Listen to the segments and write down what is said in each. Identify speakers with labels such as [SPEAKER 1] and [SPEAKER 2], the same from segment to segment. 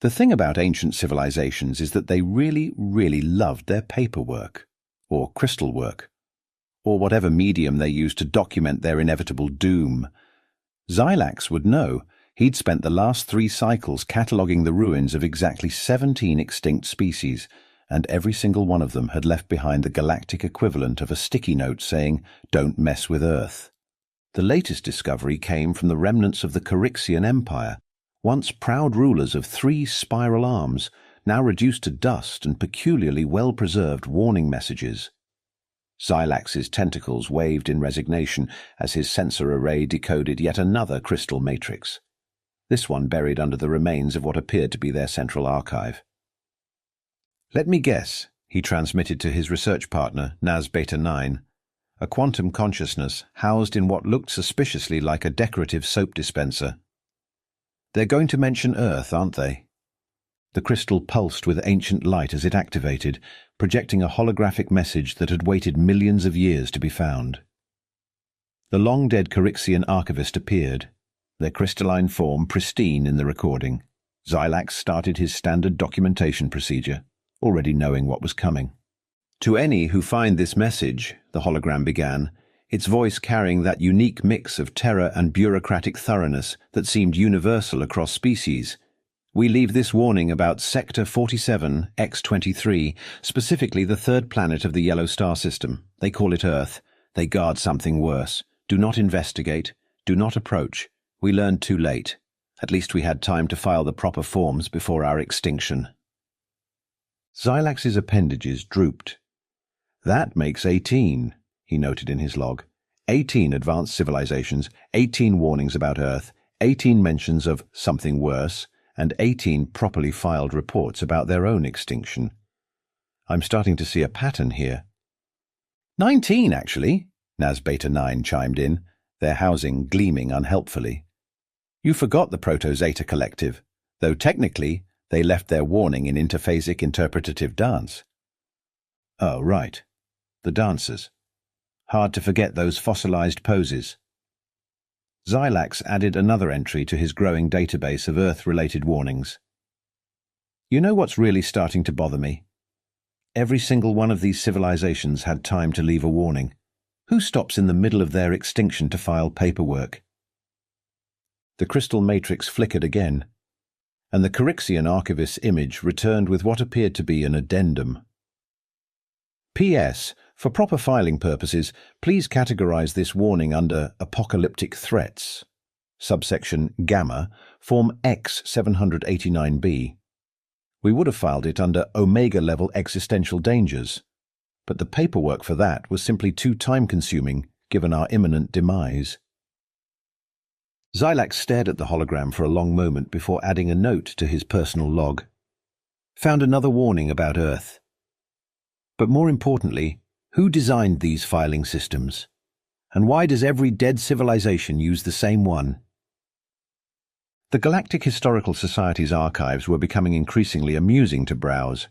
[SPEAKER 1] The thing about ancient civilizations is that they really, really loved their paperwork, or crystal work, or whatever medium they used to document their inevitable doom. Xylax would know. He'd spent the last 3 cycles cataloguing the ruins of exactly 17 extinct species, and every single one of them had left behind the galactic equivalent of a sticky note saying, "Don't mess with Earth." The latest discovery came from the remnants of the Corixian Empire, once proud rulers of 3 spiral arms, now reduced to dust and peculiarly well-preserved warning messages. Xylax's tentacles waved in resignation as his sensor array decoded yet another crystal matrix, this one buried under the remains of what appeared to be their central archive. "Let me guess," he transmitted to his research partner, Naz Beta 9, a quantum consciousness housed in what looked suspiciously like a decorative soap dispenser. "They're going to mention Earth, aren't they?" The crystal pulsed with ancient light as it activated, projecting a holographic message that had waited millions of years to be found. The long-dead Corixian archivist appeared, their crystalline form pristine in the recording. Xylax started his standard documentation procedure, already knowing what was coming. "To any who find this message," the hologram began, its voice carrying that unique mix of terror and bureaucratic thoroughness that seemed universal across species, "we leave this warning about Sector 47, X-23, specifically the 3rd planet of the Yellow Star System. They call it Earth. They guard something worse. Do not investigate. Do not approach. We learned too late. At least we had time to file the proper forms before our extinction." Xylax's appendages drooped. "That makes 18, he noted in his log. 18 advanced civilizations, 18 warnings about Earth, 18 mentions of something worse, and 18 properly filed reports about their own extinction. I'm starting to see a pattern here." 19, actually, Naz Beta 9 chimed in, their housing gleaming unhelpfully. "You forgot the Proto-Zeta Collective, though technically they left their warning in interphasic interpretative dance." "Oh, right. The dancers. Hard to forget those fossilized poses." Xylax added another entry to his growing database of Earth-related warnings. "You know what's really starting to bother me? Every single one of these civilizations had time to leave a warning. Who stops in the middle of their extinction to file paperwork?" The crystal matrix flickered again, and the Corixian archivist's image returned with what appeared to be an addendum. "P.S. For proper filing purposes, please categorize this warning under apocalyptic threats. Subsection Gamma, Form X-789b. We would have filed it under Omega-level existential dangers, but the paperwork for that was simply too time-consuming given our imminent demise." Xylax stared at the hologram for a long moment before adding a note to his personal log. "Found another warning about Earth. But more importantly, who designed these filing systems? And why does every dead civilization use the same one?" The Galactic Historical Society's archives were becoming increasingly amusing to browse,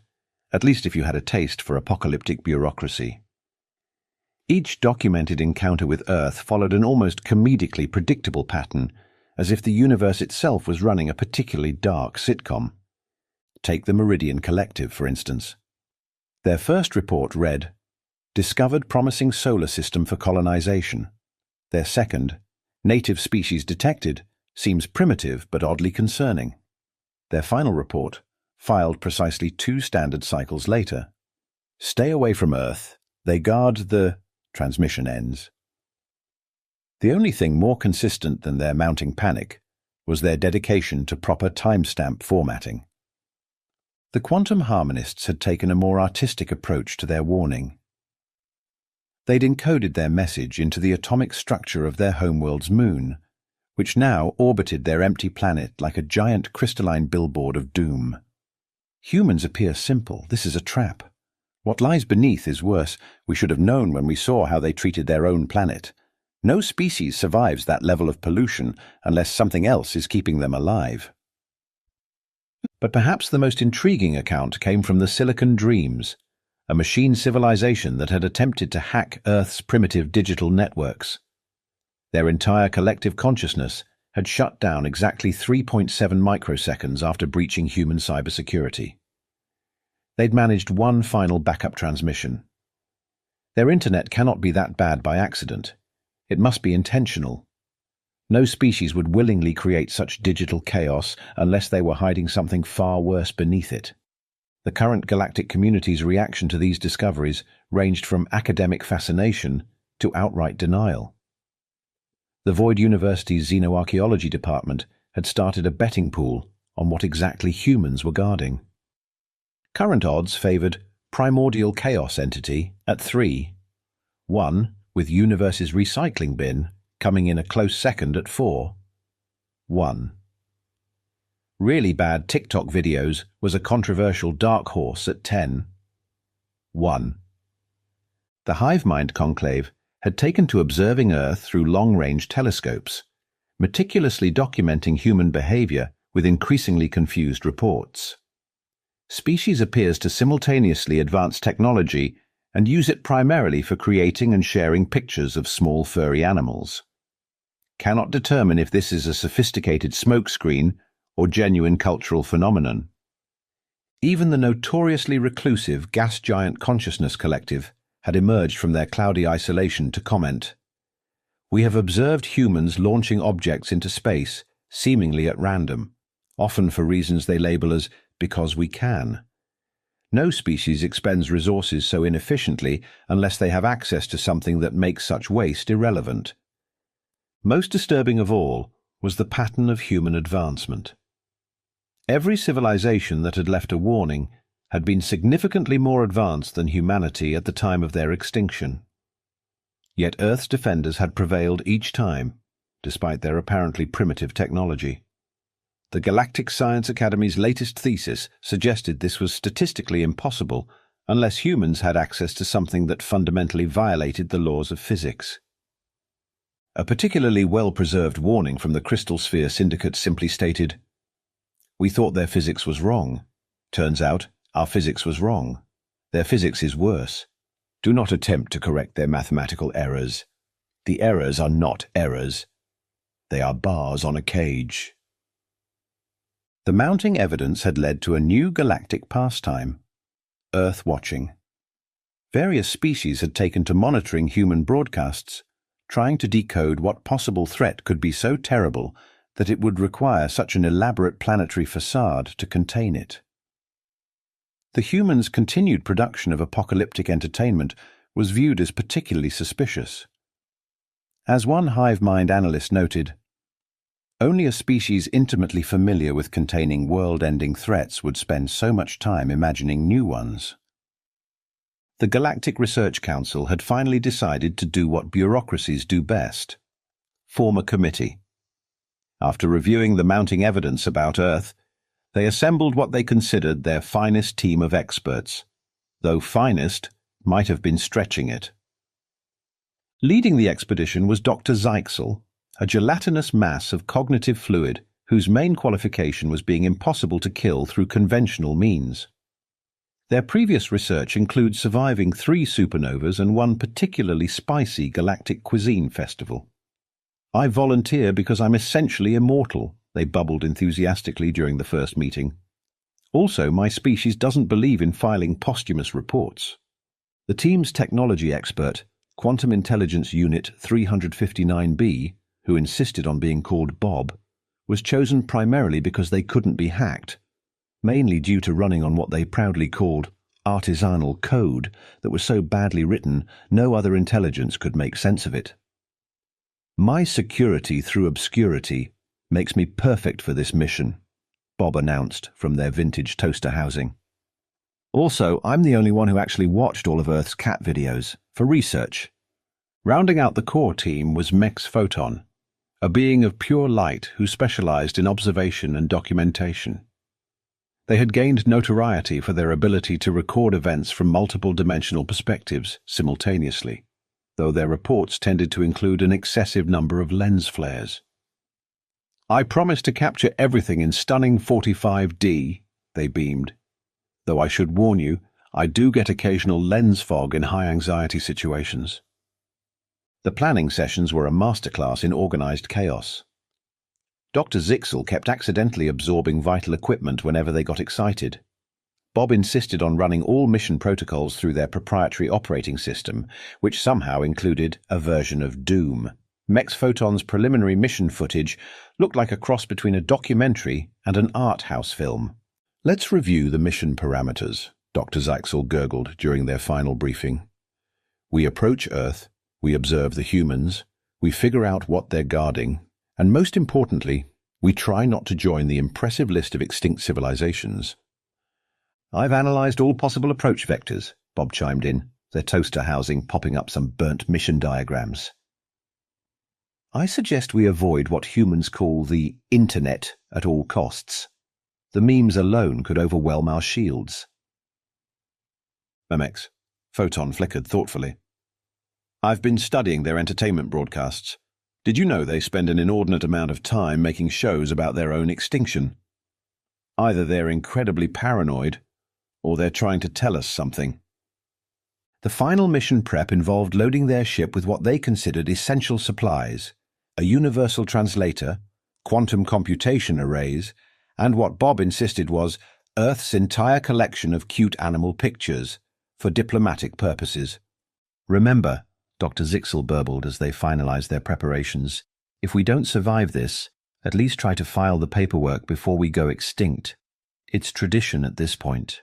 [SPEAKER 1] at least if you had a taste for apocalyptic bureaucracy. Each documented encounter with Earth followed an almost comedically predictable pattern, as if the universe itself was running a particularly dark sitcom. Take the Meridian Collective, for instance. Their first report read, "Discovered promising solar system for colonization." Their second, "Native species detected, seems primitive but oddly concerning." Their final report, filed precisely 2 standard cycles later, "Stay away from Earth. They guard the..." Transmission ends. The only thing more consistent than their mounting panic was their dedication to proper timestamp formatting. The quantum harmonists had taken a more artistic approach to their warning. They'd encoded their message into the atomic structure of their homeworld's moon, which now orbited their empty planet like a giant crystalline billboard of doom. "Humans appear simple. This is a trap. What lies beneath is worse. We should have known when we saw how they treated their own planet. No species survives that level of pollution unless something else is keeping them alive." But perhaps the most intriguing account came from the Silicon Dreams, a machine civilization that had attempted to hack Earth's primitive digital networks. Their entire collective consciousness had shut down exactly 3.7 microseconds after breaching human cybersecurity. They'd managed one final backup transmission. Their internet cannot be that bad by accident. It must be intentional. No species would willingly create such digital chaos unless they were hiding something far worse beneath it. The current galactic community's reaction to these discoveries ranged from academic fascination to outright denial. The Void University's Xenoarchaeology department had started a betting pool on what exactly humans were guarding. Current odds favored Primordial Chaos Entity at 3, 1 with Universe's Recycling Bin coming in a close second at 4, 1. Really bad TikTok videos was a controversial Dark Horse at 10, 1. The Hivemind Conclave had taken to observing Earth through long-range telescopes, meticulously documenting human behavior with increasingly confused reports. Species appears to simultaneously advance technology and use it primarily for creating and sharing pictures of small furry animals. Cannot determine if this is a sophisticated smokescreen or genuine cultural phenomenon. Even the notoriously reclusive Gas Giant Consciousness Collective had emerged from their cloudy isolation to comment, "We have observed humans launching objects into space, seemingly at random, often for reasons they label as because we can. No species expends resources so inefficiently unless they have access to something that makes such waste irrelevant." Most disturbing of all was the pattern of human advancement. Every civilization that had left a warning had been significantly more advanced than humanity at the time of their extinction. Yet Earth's defenders had prevailed each time, despite their apparently primitive technology. The Galactic Science Academy's latest thesis suggested this was statistically impossible unless humans had access to something that fundamentally violated the laws of physics. A particularly well-preserved warning from the Crystal Sphere Syndicate simply stated, "We thought their physics was wrong. Turns out, our physics was wrong. Their physics is worse. Do not attempt to correct their mathematical errors. The errors are not errors. They are bars on a cage." The mounting evidence had led to a new galactic pastime, Earth watching. Various species had taken to monitoring human broadcasts, trying to decode what possible threat could be so terrible that it would require such an elaborate planetary facade to contain it. The humans' continued production of apocalyptic entertainment was viewed as particularly suspicious. As one Hivemind analyst noted, "Only a species intimately familiar with containing world-ending threats would spend so much time imagining new ones." The Galactic Research Council had finally decided to do what bureaucracies do best: form a committee. After reviewing the mounting evidence about Earth, they assembled what they considered their finest team of experts, though finest might have been stretching it. Leading the expedition was Dr. Zyxel, a gelatinous mass of cognitive fluid whose main qualification was being impossible to kill through conventional means. Their previous research includes surviving 3 supernovas and one particularly spicy galactic cuisine festival. "I volunteer because I'm essentially immortal," they bubbled enthusiastically during the first meeting. "Also, my species doesn't believe in filing posthumous reports." The team's technology expert, Quantum Intelligence Unit 359B, who insisted on being called Bob, was chosen primarily because they couldn't be hacked, mainly due to running on what they proudly called artisanal code that was so badly written no other intelligence could make sense of it. "My security through obscurity makes me perfect for this mission," Bob announced from their vintage toaster housing. "Also, I'm the only one who actually watched all of Earth's cat videos, for research." Rounding out the core team was Mex Photon, a being of pure light who specialized in observation and documentation. They had gained notoriety for their ability to record events from multiple dimensional perspectives simultaneously, though their reports tended to include an excessive number of lens flares. "I promise to capture everything in stunning 45D, they beamed. "Though I should warn you, I do get occasional lens fog in high-anxiety situations." The planning sessions were a masterclass in organized chaos. Dr. Zixel kept accidentally absorbing vital equipment whenever they got excited. Bob insisted on running all mission protocols through their proprietary operating system, which somehow included a version of Doom. Mex Photon's preliminary mission footage looked like a cross between a documentary and an art house film. "Let's review the mission parameters," Dr. Zixel gurgled during their final briefing. "We approach Earth, we observe the humans, we figure out what they're guarding, and most importantly, we try not to join the impressive list of extinct civilizations." "I've analyzed all possible approach vectors," Bob chimed in, their toaster housing popping up some burnt mission diagrams. "I suggest we avoid what humans call the internet at all costs. The memes alone could overwhelm our shields." "Mex," Photon flickered thoughtfully. "I've been studying their entertainment broadcasts. Did you know they spend an inordinate amount of time making shows about their own extinction? Either they're incredibly paranoid, or they're trying to tell us something." The final mission prep involved loading their ship with what they considered essential supplies: a universal translator, quantum computation arrays, and what Bob insisted was Earth's entire collection of cute animal pictures for diplomatic purposes. "Remember," Dr. Zixel burbled as they finalized their preparations, "if we don't survive this, at least try to file the paperwork before we go extinct. It's tradition at this point."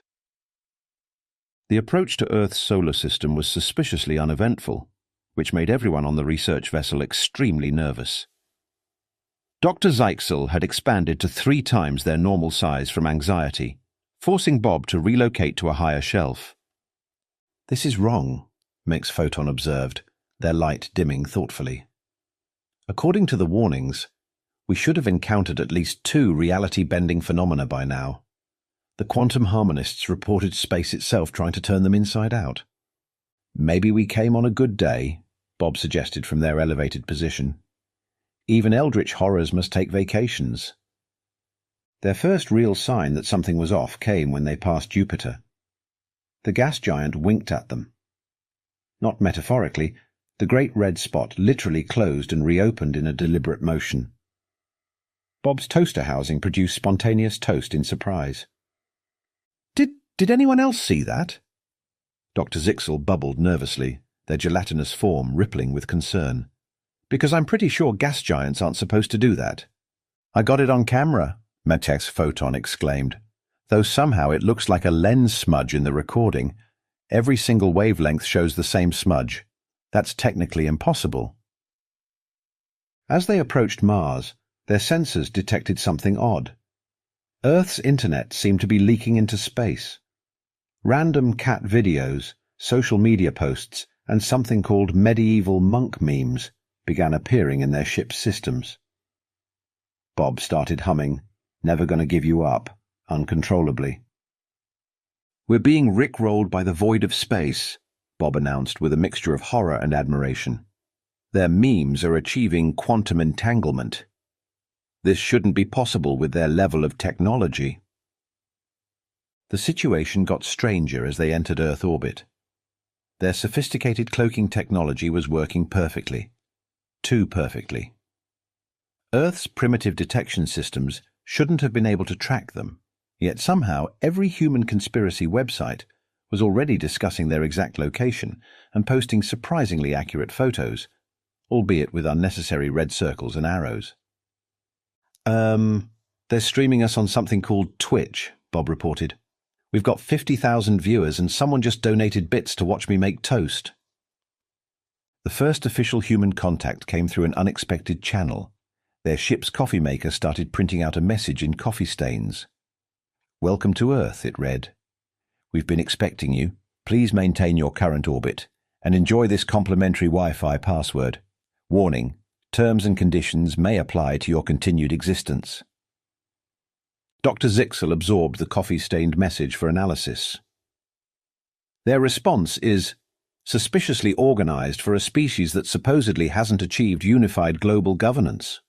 [SPEAKER 1] The approach to Earth's solar system was suspiciously uneventful, which made everyone on the research vessel extremely nervous. Dr. Zixel had expanded to 3 times their normal size from anxiety, forcing Bob to relocate to a higher shelf. "This is wrong," Mex Photon observed, their light dimming thoughtfully. "According to the warnings, we should have encountered at least 2 reality-bending phenomena by now. The quantum harmonists reported space itself trying to turn them inside out." "Maybe we came on a good day," Bob suggested from their elevated position. "Even eldritch horrors must take vacations." Their first real sign that something was off came when they passed Jupiter. The gas giant winked at them. Not metaphorically, the great red spot literally closed and reopened in a deliberate motion. Bob's toaster housing produced spontaneous toast in surprise. Did anyone else see that?" Dr. Zixel bubbled nervously, their gelatinous form rippling with concern. "Because I'm pretty sure gas giants aren't supposed to do that." "I got it on camera," Mex Photon exclaimed, "though somehow it looks like a lens smudge in the recording. Every single wavelength shows the same smudge. That's technically impossible." As they approached Mars, their sensors detected something odd. Earth's internet seemed to be leaking into space. Random cat videos, social media posts, and something called medieval monk memes began appearing in their ship's systems. Bob started humming, "Never Gonna Give You Up," uncontrollably. "We're being rickrolled by the void of space," Bob announced with a mixture of horror and admiration. "Their memes are achieving quantum entanglement. This shouldn't be possible with their level of technology." The situation got stranger as they entered Earth orbit. Their sophisticated cloaking technology was working perfectly. Too perfectly. Earth's primitive detection systems shouldn't have been able to track them, yet somehow every human conspiracy website was already discussing their exact location and posting surprisingly accurate photos, albeit with unnecessary red circles and arrows. They're streaming us on something called Twitch," Bob reported. "We've got 50,000 viewers and someone just donated bits to watch me make toast." The first official human contact came through an unexpected channel. Their ship's coffee maker started printing out a message in coffee stains. "Welcome to Earth," it read. "We've been expecting you. Please maintain your current orbit and enjoy this complimentary Wi-Fi password. Warning, terms and conditions may apply to your continued existence." Dr. Zixel absorbed the coffee-stained message for analysis. "Their response is suspiciously organized for a species that supposedly hasn't achieved unified global governance."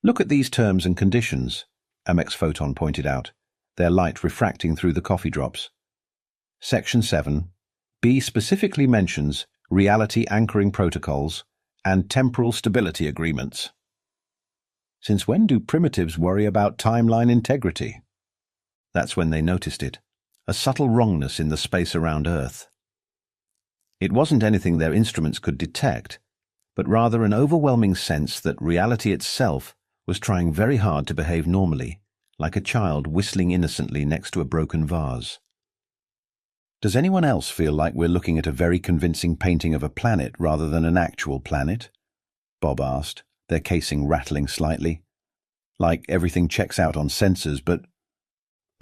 [SPEAKER 1] "Look at these terms and conditions," Mex Photon pointed out, their light refracting through the coffee drops. Section 7, B specifically mentions reality anchoring protocols and temporal stability agreements. Since when do primitives worry about timeline integrity? That's when they noticed it, a subtle wrongness in the space around Earth. It wasn't anything their instruments could detect, but rather an overwhelming sense that reality itself was trying very hard to behave normally, like a child whistling innocently next to a broken vase. Does anyone else feel like we're looking at a very convincing painting of a planet rather than an actual planet? Bob asked, their casing rattling slightly. Like everything checks out on sensors, but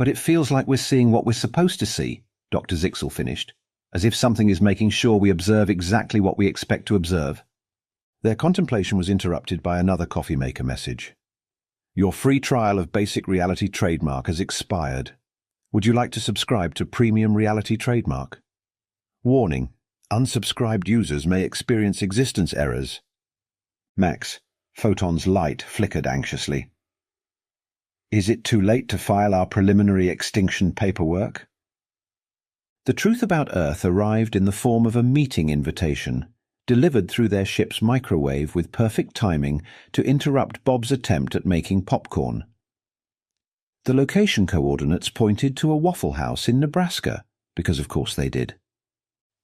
[SPEAKER 1] it feels like we're seeing what we're supposed to see, Dr. Zixel finished, as if something is making sure we observe exactly what we expect to observe. Their contemplation was interrupted by another coffee maker message. Your free trial of Basic Reality Trademark has expired. Would you like to subscribe to Premium Reality Trademark? Warning: unsubscribed users may experience existence errors. Max, Photon's light flickered anxiously. Is it too late to file our preliminary extinction paperwork? The truth about Earth arrived in the form of a meeting invitation, delivered through their ship's microwave with perfect timing to interrupt Bob's attempt at making popcorn. The location coordinates pointed to a Waffle House in Nebraska, because of course they did.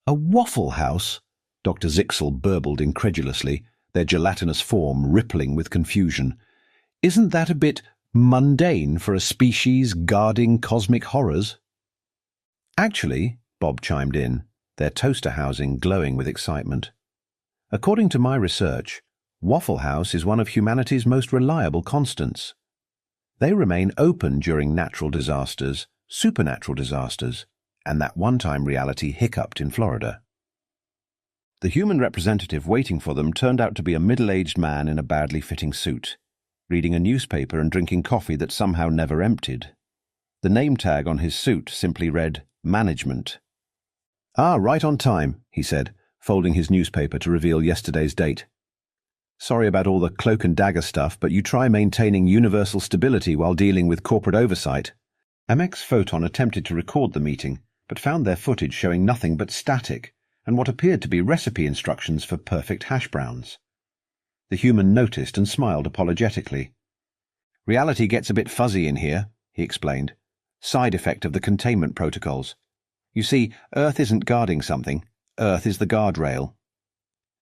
[SPEAKER 1] A Waffle House? Dr. Zixel burbled incredulously, their gelatinous form rippling with confusion. Isn't that a bit mundane for a species guarding cosmic horrors? Actually, Bob chimed in, their toaster housing glowing with excitement. According to my research, Waffle House is one of humanity's most reliable constants. They remain open during natural disasters, supernatural disasters, and that one-time reality hiccuped in Florida. The human representative waiting for them turned out to be a middle-aged man in a badly fitting suit, reading a newspaper and drinking coffee that somehow never emptied. The name tag on his suit simply read, Management. Ah, right on time, he said, folding his newspaper to reveal yesterday's date. Sorry about all the cloak and dagger stuff, but you try maintaining universal stability while dealing with corporate oversight. Amex Photon attempted to record the meeting, but found their footage showing nothing but static and what appeared to be recipe instructions for perfect hash browns. The human noticed and smiled apologetically. Reality gets a bit fuzzy in here, he explained. Side effect of the containment protocols. You see, Earth isn't guarding something. Earth is the guardrail.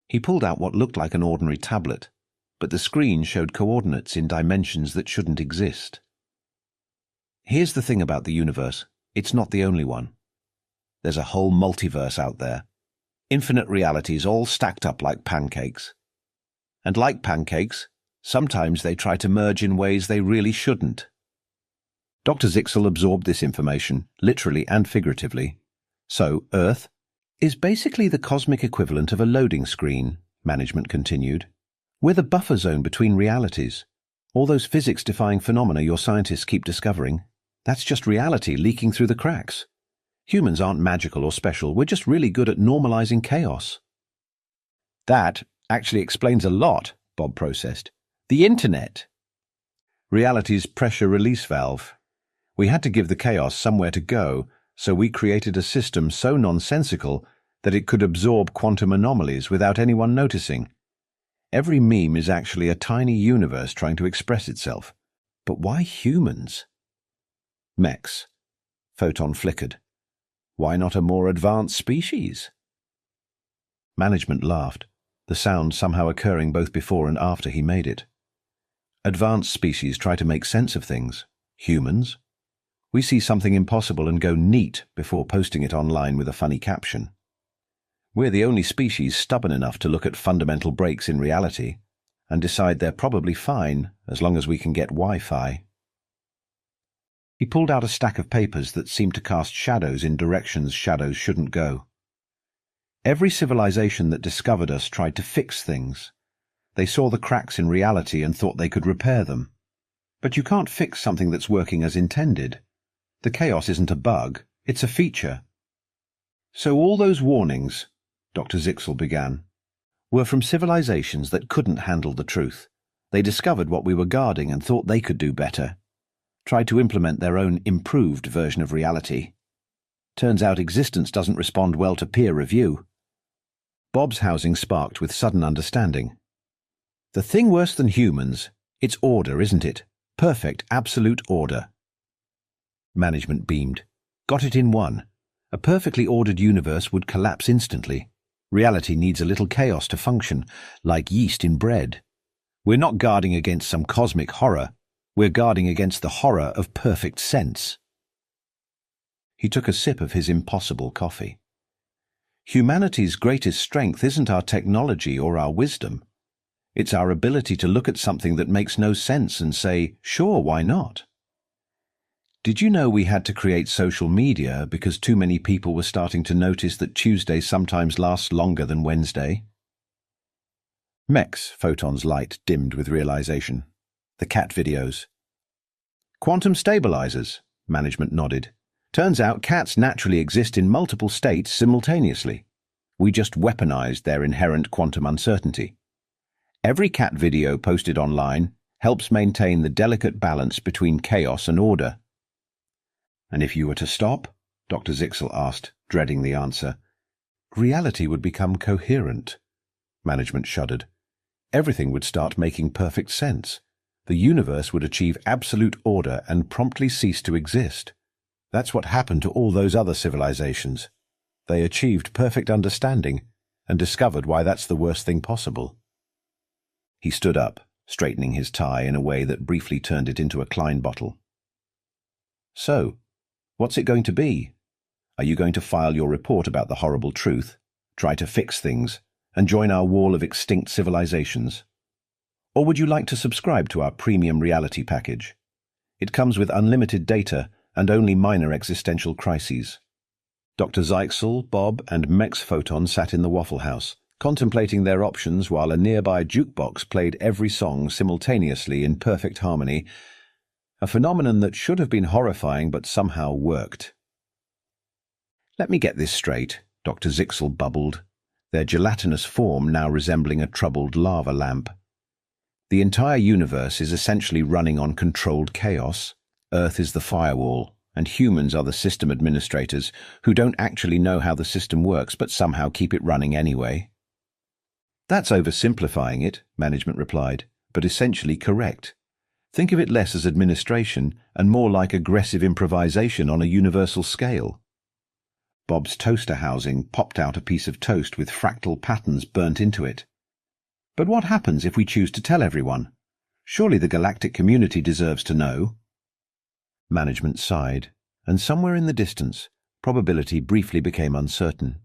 [SPEAKER 1] He pulled out what looked like an ordinary tablet, but the screen showed coordinates in dimensions that shouldn't exist. Here's the thing about the universe. It's not the only one. There's a whole multiverse out there. Infinite realities all stacked up like pancakes. And like pancakes, sometimes they try to merge in ways they really shouldn't. Dr. Zixel absorbed this information, literally and figuratively. So, Earth is basically the cosmic equivalent of a loading screen, management continued. We're the buffer zone between realities. All those physics-defying phenomena your scientists keep discovering, that's just reality leaking through the cracks. Humans aren't magical or special, we're just really good at normalizing chaos. That actually explains a lot, Bob processed. The Internet. Reality's pressure release valve. We had to give the chaos somewhere to go, so we created a system so nonsensical that it could absorb quantum anomalies without anyone noticing. Every meme is actually a tiny universe trying to express itself. But why humans? Mex. Photon flickered. Why not a more advanced species? Management laughed, the sound somehow occurring both before and after he made it. Advanced species try to make sense of things. Humans? We see something impossible and go neat before posting it online with a funny caption. We're the only species stubborn enough to look at fundamental breaks in reality and decide they're probably fine as long as we can get Wi-Fi. He pulled out a stack of papers that seemed to cast shadows in directions shadows shouldn't go. Every civilization that discovered us tried to fix things. They saw the cracks in reality and thought they could repair them. But you can't fix something that's working as intended. The chaos isn't a bug, it's a feature. So all those warnings, Dr. Zixel began, were from civilizations that couldn't handle the truth. They discovered what we were guarding and thought they could do better. Tried to implement their own improved version of reality. Turns out existence doesn't respond well to peer review. Bob's housing sparked with sudden understanding. The thing worse than humans It's order, isn't it? Perfect, absolute order. Management beamed. Got it in one. A perfectly ordered universe would collapse instantly. Reality needs a little chaos to function, like yeast in bread. We're not guarding against some cosmic horror. We're guarding against the horror of perfect sense. He took a sip of his impossible coffee. Humanity's greatest strength isn't our technology or our wisdom. It's our ability to look at something that makes no sense and say, sure, why not? Did you know we had to create social media because too many people were starting to notice that Tuesday sometimes lasts longer than Wednesday? Mex Photon's light dimmed with realization. The cat videos. Quantum stabilizers, management nodded. Turns out cats naturally exist in multiple states simultaneously. We just weaponized their inherent quantum uncertainty. Every cat video posted online helps maintain the delicate balance between chaos and order. And if you were to stop? Dr. Zixel asked, dreading the answer. Reality would become coherent. Management shuddered. Everything would start making perfect sense. The universe would achieve absolute order and promptly cease to exist. That's what happened to all those other civilizations. They achieved perfect understanding and discovered why that's the worst thing possible. He stood up, straightening his tie in a way that briefly turned it into a Klein bottle. So, what's it going to be? Are you going to file your report about the horrible truth, try to fix things, and join our wall of extinct civilizations? Or would you like to subscribe to our premium reality package? It comes with unlimited data and only minor existential crises. Dr. Zixel, Bob, and Mex Photon sat in the Waffle House, contemplating their options while a nearby jukebox played every song simultaneously in perfect harmony, a phenomenon that should have been horrifying but somehow worked. Let me get this straight, Dr. Zixel bubbled, their gelatinous form now resembling a troubled lava lamp. The entire universe is essentially running on controlled chaos. Earth is the firewall, and humans are the system administrators who don't actually know how the system works but somehow keep it running anyway. That's oversimplifying it, management replied, but essentially correct. Think of it less as administration and more like aggressive improvisation on a universal scale. Bob's toaster housing popped out a piece of toast with fractal patterns burnt into it. But what happens if we choose to tell everyone? Surely the galactic community deserves to know. Management sighed, and somewhere in the distance, probability briefly became uncertain.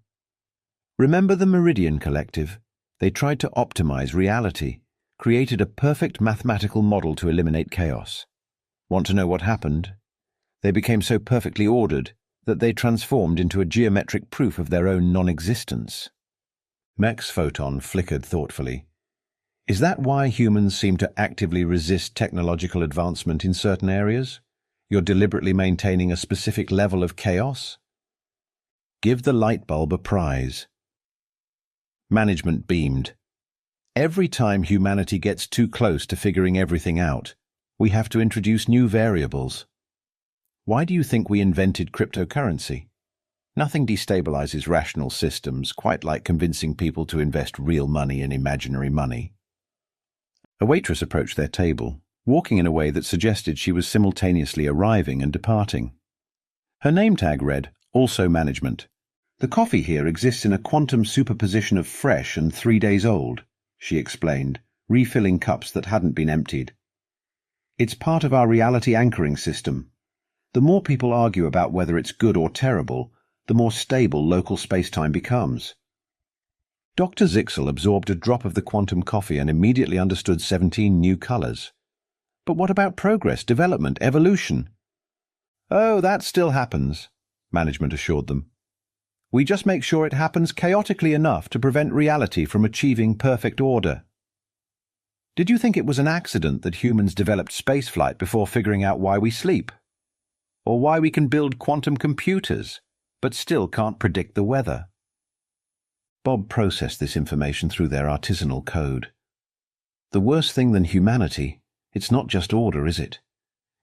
[SPEAKER 1] Remember the Meridian Collective? They tried to optimize reality, created a perfect mathematical model to eliminate chaos. Want to know what happened? They became so perfectly ordered that they transformed into a geometric proof of their own non-existence. Mex Photon flickered thoughtfully. Is that why humans seem to actively resist technological advancement in certain areas? You're deliberately maintaining a specific level of chaos? Give the light bulb a prize. Management beamed. Every time humanity gets too close to figuring everything out, we have to introduce new variables. Why do you think we invented cryptocurrency? Nothing destabilizes rational systems quite like convincing people to invest real money in imaginary money. A waitress approached their table, walking in a way that suggested she was simultaneously arriving and departing. Her name tag read, "Also Management." "The coffee here exists in a quantum superposition of fresh and 3 days old," she explained, refilling cups that hadn't been emptied. "It's part of our reality anchoring system. The more people argue about whether it's good or terrible, the more stable local space-time becomes." Dr. Zixel absorbed a drop of the quantum coffee and immediately understood 17 new colors. But what about progress, development, evolution? "Oh, that still happens," management assured them. "We just make sure it happens chaotically enough to prevent reality from achieving perfect order." Did you think it was an accident that humans developed spaceflight before figuring out why we sleep? Or why we can build quantum computers, but still can't predict the weather? Bob processed this information through their artisanal code. The worst thing than humanity, it's not just order, is it?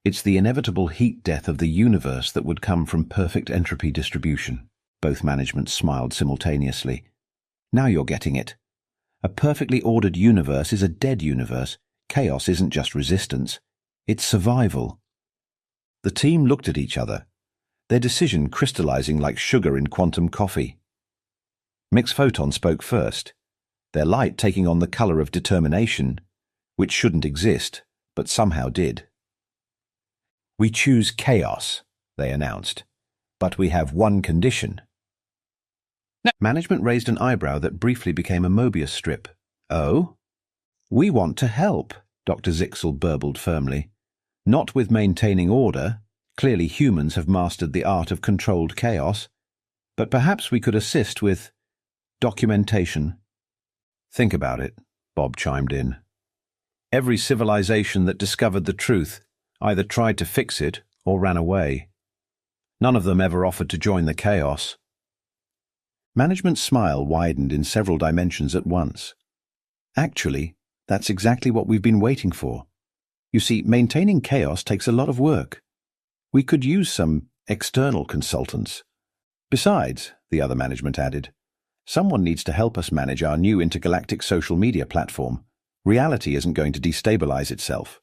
[SPEAKER 1] It's the inevitable heat death of the universe that would come from perfect entropy distribution. Both managements smiled simultaneously. Now you're getting it. A perfectly ordered universe is a dead universe, chaos isn't just resistance, it's survival. The team looked at each other, their decision crystallizing like sugar in quantum coffee. Mix Photon spoke first, their light taking on the color of determination, which shouldn't exist, but somehow did. "We choose chaos," they announced, "but we have one condition." Management raised an eyebrow that briefly became a Mobius strip. "Oh?" "We want to help," Dr. Zixel burbled firmly. "Not with maintaining order. Clearly humans have mastered the art of controlled chaos. But perhaps we could assist with documentation." "Think about it," Bob chimed in. "Every civilization that discovered the truth either tried to fix it or ran away. None of them ever offered to join the chaos." Management's smile widened in several dimensions at once. "Actually, that's exactly what we've been waiting for. You see, maintaining chaos takes a lot of work. We could use some external consultants. Besides," the other management added, "someone needs to help us manage our new intergalactic social media platform. Reality isn't going to destabilize itself."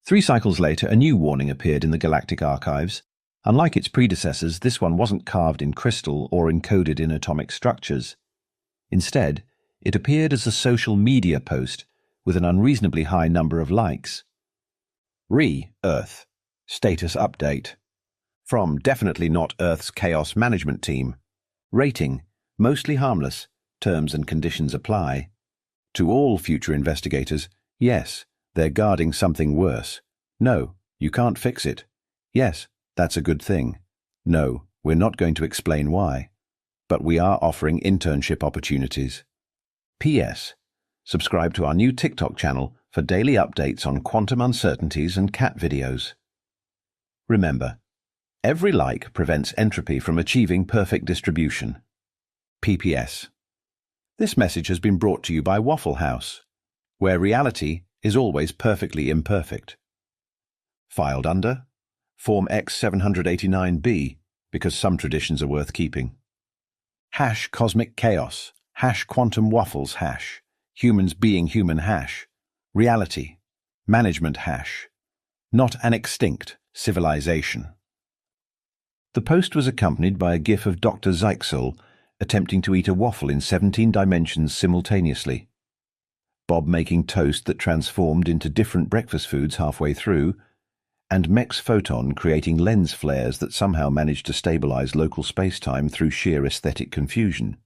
[SPEAKER 1] 3 cycles later, a new warning appeared in the Galactic Archives. Unlike its predecessors, this one wasn't carved in crystal or encoded in atomic structures. Instead, it appeared as a social media post with an unreasonably high number of likes. Earth. Status update. From definitely not Earth's chaos management team. Rating. Mostly harmless. Terms and conditions apply. To all future investigators, yes, they're guarding something worse. No, you can't fix it. Yes, that's a good thing. No, we're not going to explain why. But we are offering internship opportunities. P.S. Subscribe to our new TikTok channel for daily updates on quantum uncertainties and cat videos. Remember, every like prevents entropy from achieving perfect distribution. P.P.S. This message has been brought to you by Waffle House, where reality is always perfectly imperfect. Filed under Form X789B, because some traditions are worth keeping. #Cosmic Chaos, #Quantum Waffles #, Humans Being Human #, Reality, Management #, Not an Extinct Civilization. The post was accompanied by a gif of Dr. Zixel attempting to eat a waffle in 17 dimensions simultaneously, Bob making toast that transformed into different breakfast foods halfway through, and Mex Photon creating lens flares that somehow managed to stabilize local space-time through sheer aesthetic confusion.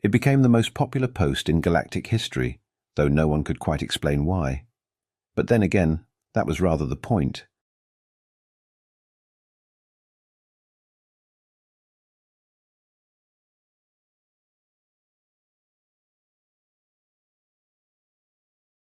[SPEAKER 1] It became the most popular post in galactic history, though no one could quite explain why. But then again, that was rather the point.